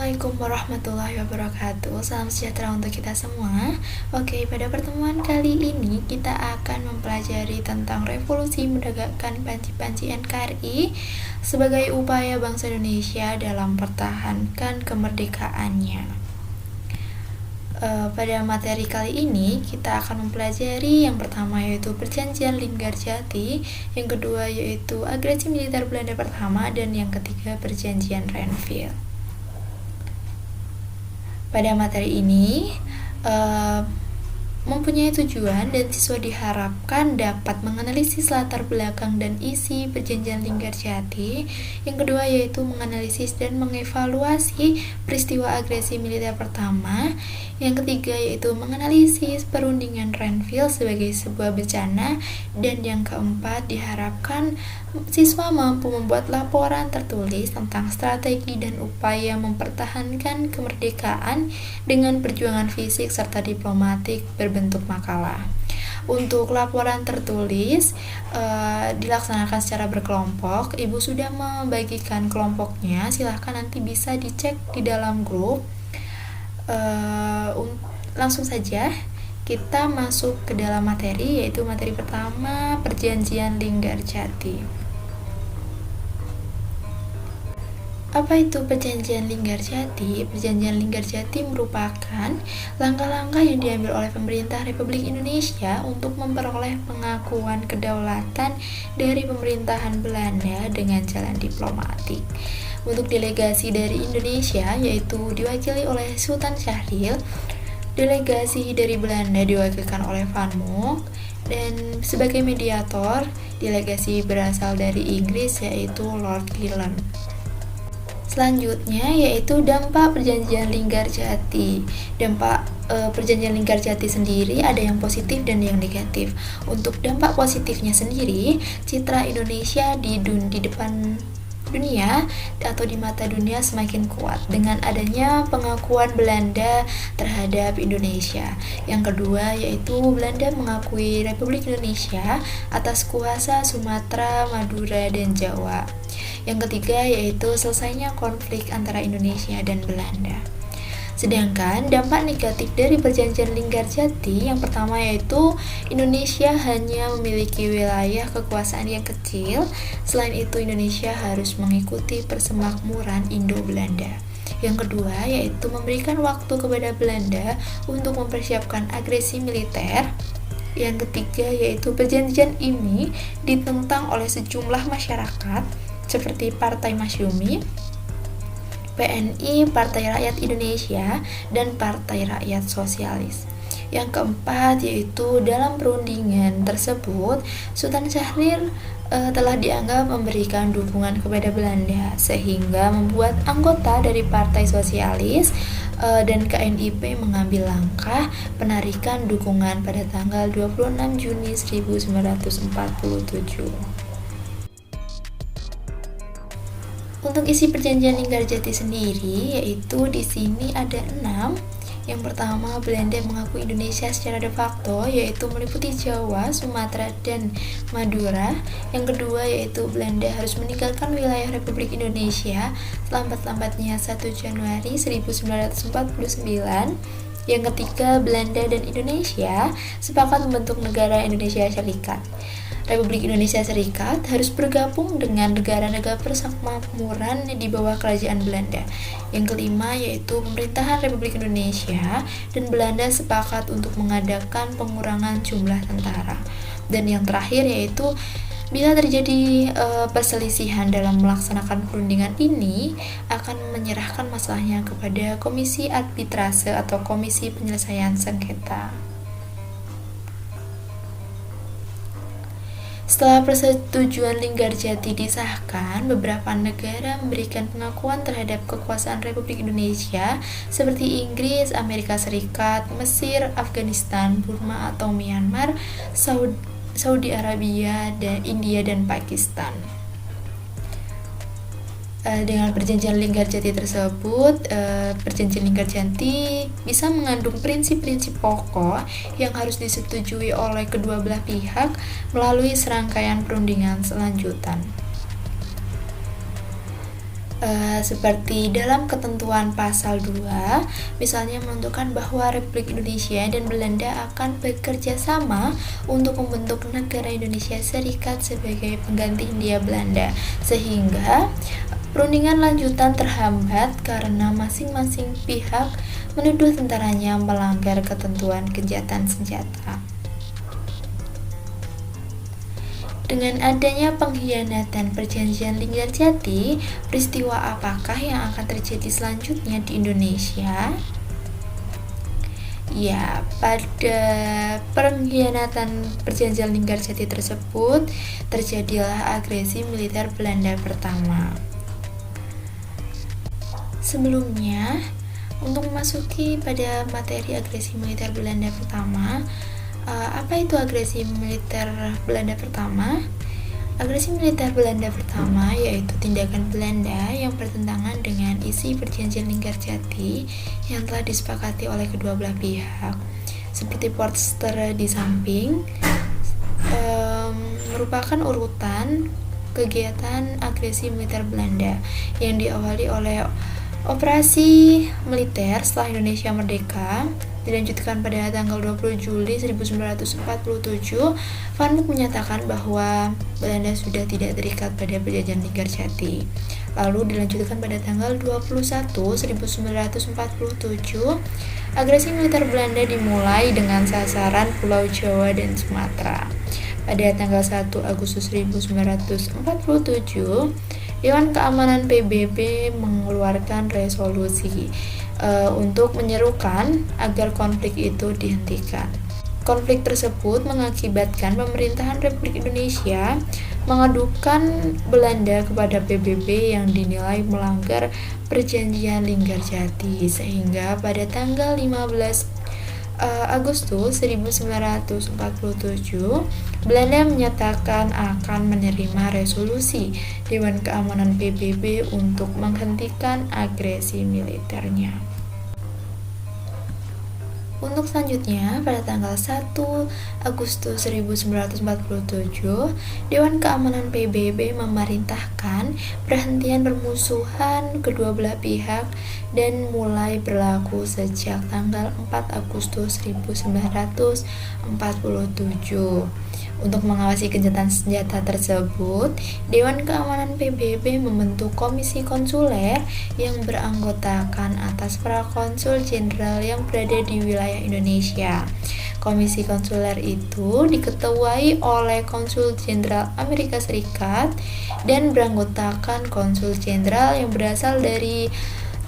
Assalamualaikum warahmatullahi wabarakatuh. Salam sejahtera untuk kita semua. Oke, pada pertemuan kali ini kita akan mempelajari tentang revolusi menegakkan panji-panji NKRI sebagai upaya bangsa Indonesia dalam mempertahankan kemerdekaannya. Pada materi kali ini kita akan mempelajari yang pertama yaitu Perjanjian Linggarjati, yang kedua yaitu agresi militer Belanda pertama, dan yang ketiga Perjanjian Renville. Pada materi ini mempunyai tujuan dan siswa diharapkan dapat menganalisis latar belakang dan isi Perjanjian Linggarjati. Yang kedua yaitu menganalisis dan mengevaluasi peristiwa agresi militer pertama. Yang ketiga yaitu menganalisis perundingan Renville sebagai sebuah bencana. Dan yang keempat diharapkan siswa mampu membuat laporan tertulis tentang strategi dan upaya mempertahankan kemerdekaan dengan perjuangan fisik serta diplomatik berbentuk makalah. Untuk laporan tertulis dilaksanakan secara berkelompok. Ibu sudah membagikan kelompoknya, silahkan nanti bisa dicek di dalam grup. Langsung saja kita masuk ke dalam materi, yaitu materi pertama, Perjanjian Linggarjati. Apa itu Perjanjian Linggarjati? Perjanjian Linggarjati merupakan langkah-langkah yang diambil oleh pemerintah Republik Indonesia untuk memperoleh pengakuan kedaulatan dari pemerintahan Belanda dengan jalan diplomatik. Untuk delegasi dari Indonesia yaitu diwakili oleh Sultan Syahrir, delegasi dari Belanda diwakilkan oleh Van Mook, dan sebagai mediator delegasi berasal dari Inggris yaitu Lord Lytton. Selanjutnya yaitu dampak Perjanjian Linggarjati. Dampak Perjanjian Linggarjati sendiri ada yang positif dan yang negatif. Untuk dampak positifnya sendiri, citra Indonesia di depan dunia atau di mata dunia semakin kuat dengan adanya pengakuan Belanda terhadap Indonesia. Yang kedua yaitu Belanda mengakui Republik Indonesia atas kuasa Sumatera, Madura, dan Jawa. Yang ketiga yaitu selesainya konflik antara Indonesia dan Belanda. Sedangkan dampak negatif dari Perjanjian Linggarjati yang pertama yaitu Indonesia hanya memiliki wilayah kekuasaan yang kecil. Selain itu Indonesia harus mengikuti persemakmuran Indo-Belanda. Yang kedua yaitu memberikan waktu kepada Belanda untuk mempersiapkan agresi militer. Yang ketiga yaitu perjanjian ini ditentang oleh sejumlah masyarakat seperti Partai Masyumi, PNI, Partai Rakyat Indonesia, dan Partai Rakyat Sosialis. Yang keempat yaitu dalam perundingan tersebut Sultan Syahrir telah dianggap memberikan dukungan kepada Belanda sehingga membuat anggota dari Partai Sosialis dan KNIP mengambil langkah penarikan dukungan pada tanggal 26 Juni 1947. Untuk isi Perjanjian Linggarjati sendiri yaitu di sini ada 6. Yang pertama, Belanda mengakui Indonesia secara de facto yaitu meliputi Jawa, Sumatera, dan Madura. Yang kedua yaitu Belanda harus meninggalkan wilayah Republik Indonesia selambat-lambatnya 1 Januari 1949. Yang ketiga, Belanda dan Indonesia sepakat membentuk negara Indonesia Serikat. Republik Indonesia Serikat harus bergabung dengan negara-negara persemakmuran di bawah kerajaan Belanda. Yang kelima yaitu pemerintahan Republik Indonesia dan Belanda sepakat untuk mengadakan pengurangan jumlah tentara. Dan yang terakhir yaitu bila terjadi perselisihan dalam melaksanakan perundingan ini akan menyerahkan masalahnya kepada Komisi Arbitrase atau Komisi Penyelesaian Sengketa. Setelah persetujuan Linggarjati disahkan, beberapa negara memberikan pengakuan terhadap kekuasaan Republik Indonesia seperti Inggris, Amerika Serikat, Mesir, Afghanistan, Burma atau Myanmar, Saudi Arabia, dan India dan Pakistan. Dengan Perjanjian Linggarjati tersebut, Perjanjian Linggarjati bisa mengandung prinsip-prinsip pokok yang harus disetujui oleh kedua belah pihak melalui serangkaian perundingan selanjutan. seperti dalam ketentuan pasal 2, misalnya menentukan bahwa Republik Indonesia dan Belanda akan bekerja sama untuk membentuk negara Indonesia Serikat sebagai pengganti Hindia Belanda, sehingga perundingan lanjutan terhambat karena masing-masing pihak menuduh tentaranya melanggar ketentuan gencatan senjata. Dengan adanya pengkhianatan perjanjian Linggarjati, peristiwa apakah yang akan terjadi selanjutnya di Indonesia? Ya, pada pengkhianatan perjanjian Linggarjati tersebut, terjadilah agresi militer Belanda pertama. Sebelumnya, untuk memasuki pada materi agresi militer Belanda pertama, apa itu agresi militer Belanda pertama? Agresi militer Belanda pertama yaitu tindakan Belanda yang bertentangan dengan isi perjanjian Linggarjati yang telah disepakati oleh kedua belah pihak. Seperti poster di samping, merupakan urutan kegiatan agresi militer Belanda yang diawali oleh operasi militer setelah Indonesia merdeka, dilanjutkan pada tanggal 20 Juli 1947. Van Mook menyatakan bahwa Belanda sudah tidak terikat pada perjanjian Linggarjati. Lalu dilanjutkan pada tanggal 21 1947, agresi militer Belanda dimulai dengan sasaran Pulau Jawa dan Sumatera. Pada tanggal 1 Agustus 1947, Dewan Keamanan PBB mengeluarkan resolusi untuk menyerukan agar konflik itu dihentikan. Konflik tersebut mengakibatkan pemerintahan Republik Indonesia mengadukan Belanda kepada PBB yang dinilai melanggar perjanjian Linggarjati, sehingga pada tanggal 15 Agustus 1947, Belanda menyatakan akan menerima resolusi Dewan Keamanan PBB untuk menghentikan agresi militernya. Untuk selanjutnya, pada tanggal 1 Agustus 1947, Dewan Keamanan PBB memerintahkan perhentian permusuhan kedua belah pihak dan mulai berlaku sejak tanggal 4 Agustus 1947. Untuk mengawasi gencatan senjata tersebut, Dewan Keamanan PBB membentuk komisi konsuler yang beranggotakan atas para konsul jenderal yang berada di wilayah Indonesia. Komisi konsuler itu diketuai oleh konsul jenderal Amerika Serikat dan beranggotakan konsul jenderal yang berasal dari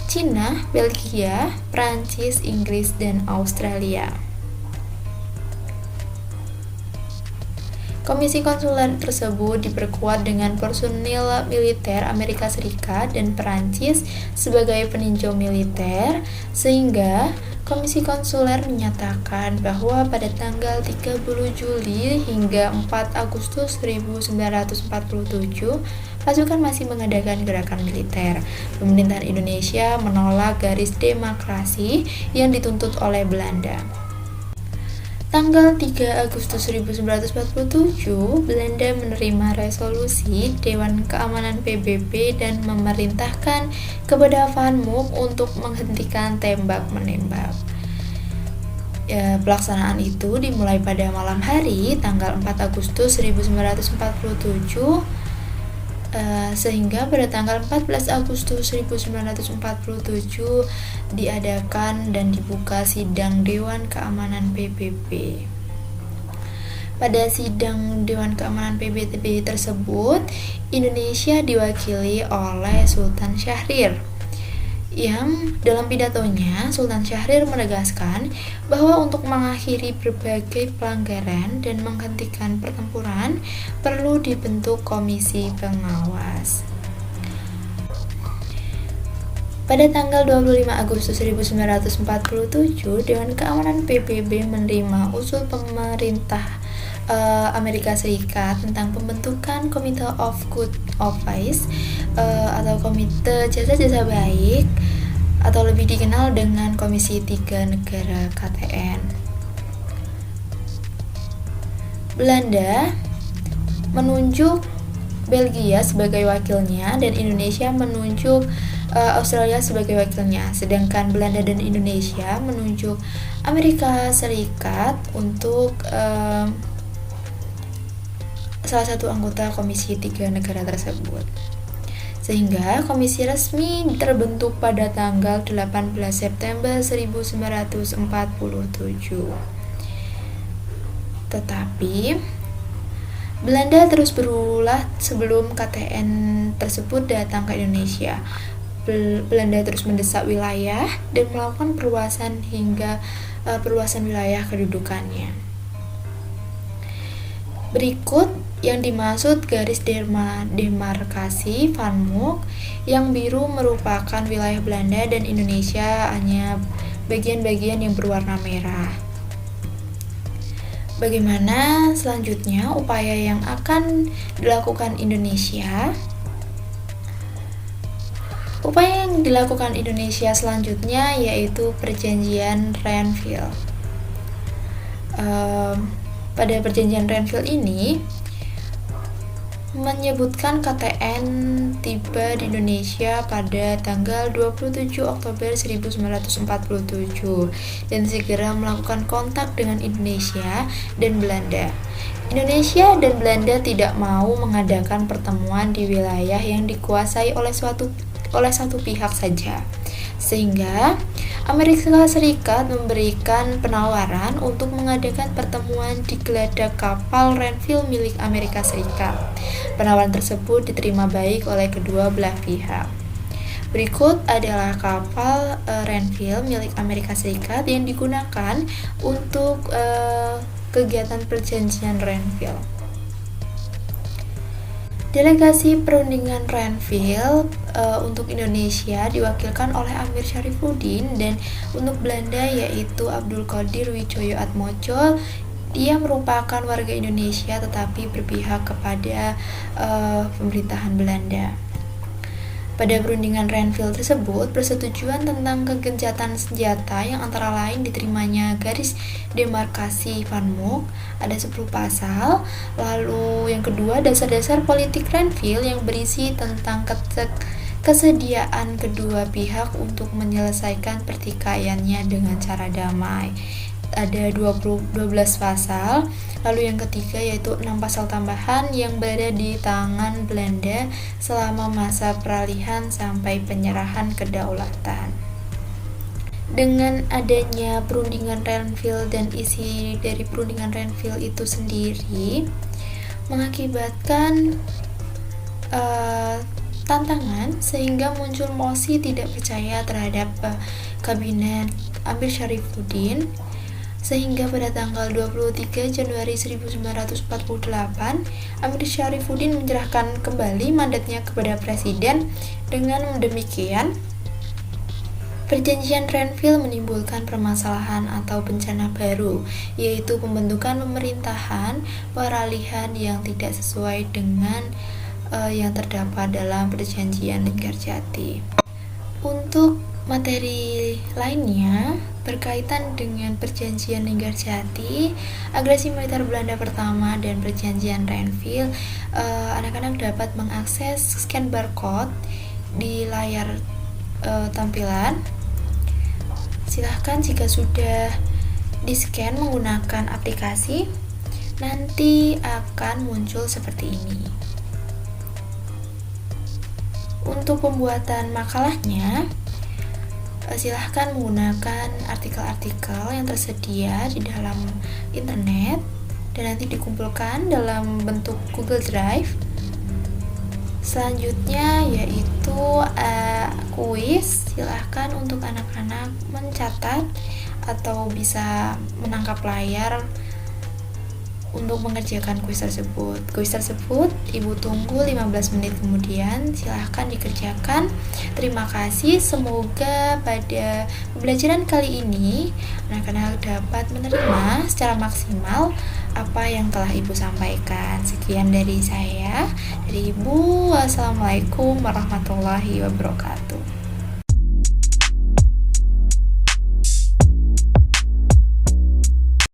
Cina, Belgia, Prancis, Inggris, dan Australia. Komisi konsuler tersebut diperkuat dengan personil militer Amerika Serikat dan Perancis sebagai peninjau militer, sehingga Komisi konsuler menyatakan bahwa pada tanggal 30 Juli hingga 4 Agustus 1947, pasukan masih mengadakan gerakan militer. Pemerintahan Indonesia menolak garis demokrasi yang dituntut oleh Belanda. Tanggal 3 Agustus 1947, Belanda menerima resolusi Dewan Keamanan PBB dan memerintahkan kepada Van Mook untuk menghentikan tembak-menembak. Pelaksanaan itu dimulai pada malam hari tanggal 4 Agustus 1947 sehingga pada tanggal 14 Agustus 1947 diadakan dan dibuka sidang Dewan Keamanan PBB. Pada sidang Dewan Keamanan PBB tersebut, Indonesia diwakili oleh Sultan Syahrir, yang dalam pidatonya Sultan Syahrir menegaskan bahwa untuk mengakhiri berbagai pelanggaran dan menghentikan pertempuran perlu dibentuk komisi pengawas. Pada tanggal 25 Agustus 1947, Dewan Keamanan PBB menerima usul pemerintah Amerika Serikat tentang pembentukan Committee of Good Office atau Komite Jasa-Jasa Baik, atau lebih dikenal dengan Komisi 3 Negara KTN. Belanda menunjuk Belgia sebagai wakilnya dan Indonesia menunjuk Australia sebagai wakilnya. Sedangkan Belanda dan Indonesia menunjuk Amerika Serikat untuk salah satu anggota Komisi 3 negara tersebut. Sehingga komisi resmi terbentuk pada tanggal 18 September 1947. Tetapi Belanda terus berulah sebelum KTN tersebut datang ke Indonesia. Belanda terus mendesak wilayah dan melakukan perluasan hingga perluasan wilayah kedudukannya. Berikut yang dimaksud garis demarkasi Van Mook. Yang biru merupakan wilayah Belanda dan Indonesia, hanya bagian-bagian yang berwarna merah. Bagaimana selanjutnya upaya yang akan dilakukan Indonesia? Upaya yang dilakukan Indonesia selanjutnya yaitu Perjanjian Renville. Pada Perjanjian Renville ini menyebutkan KTN tiba di Indonesia pada tanggal 27 Oktober 1947 dan segera melakukan kontak dengan Indonesia dan Belanda. Indonesia dan Belanda tidak mau mengadakan pertemuan di wilayah yang dikuasai oleh satu pihak saja. Sehingga Amerika Serikat memberikan penawaran untuk mengadakan pertemuan di geladak kapal Renville milik Amerika Serikat. Penawaran tersebut diterima baik oleh kedua belah pihak. Berikut adalah kapal Renville milik Amerika Serikat yang digunakan untuk kegiatan Perjanjian Renville. Delegasi perundingan Renville untuk Indonesia diwakilkan oleh Amir Syarifuddin dan untuk Belanda yaitu Abdul Qadir Widjojo-Atmojo. Dia merupakan warga Indonesia tetapi berpihak kepada pemerintahan Belanda. Pada perundingan Renville tersebut, persetujuan tentang kegencatan senjata yang antara lain diterimanya garis demarkasi Van Mook, ada 10 pasal. Lalu yang kedua, dasar-dasar politik Renville yang berisi tentang kesediaan kedua pihak untuk menyelesaikan pertikaiannya dengan cara damai. Ada 12 pasal. Lalu yang ketiga yaitu 6 pasal tambahan yang berada di tangan Belanda selama masa peralihan sampai penyerahan kedaulatan. Dengan adanya perundingan Renville dan isi dari perundingan Renville itu sendiri mengakibatkan tantangan sehingga muncul mosi tidak percaya terhadap kabinet Amir Syarifuddin. Sehingga pada tanggal 23 Januari 1948, Amir Syarifuddin menyerahkan kembali mandatnya kepada Presiden. Dengan demikian, Perjanjian Renville menimbulkan permasalahan atau bencana baru, yaitu pembentukan pemerintahan peralihan yang tidak sesuai dengan yang terdapat dalam Perjanjian Linggarjati. Untuk materi lainnya berkaitan dengan Perjanjian Linggarjati, agresi militer Belanda pertama dan Perjanjian Renville, anak-anak dapat mengakses scan barcode di layar tampilan. Silahkan jika sudah di-scan menggunakan aplikasi, nanti akan muncul seperti ini. Untuk pembuatan makalahnya, silahkan menggunakan artikel-artikel yang tersedia di dalam internet dan nanti dikumpulkan dalam bentuk Google Drive. Selanjutnya yaitu kuis. Silahkan untuk anak-anak mencatat atau bisa menangkap layar untuk mengerjakan kuis tersebut. Kuis tersebut Ibu tunggu 15 menit kemudian, silahkan dikerjakan. Terima kasih, semoga pada pembelajaran kali ini anak-anak dapat menerima secara maksimal apa yang telah Ibu sampaikan. Sekian dari saya, dari Ibu. Wassalamualaikum warahmatullahi wabarakatuh.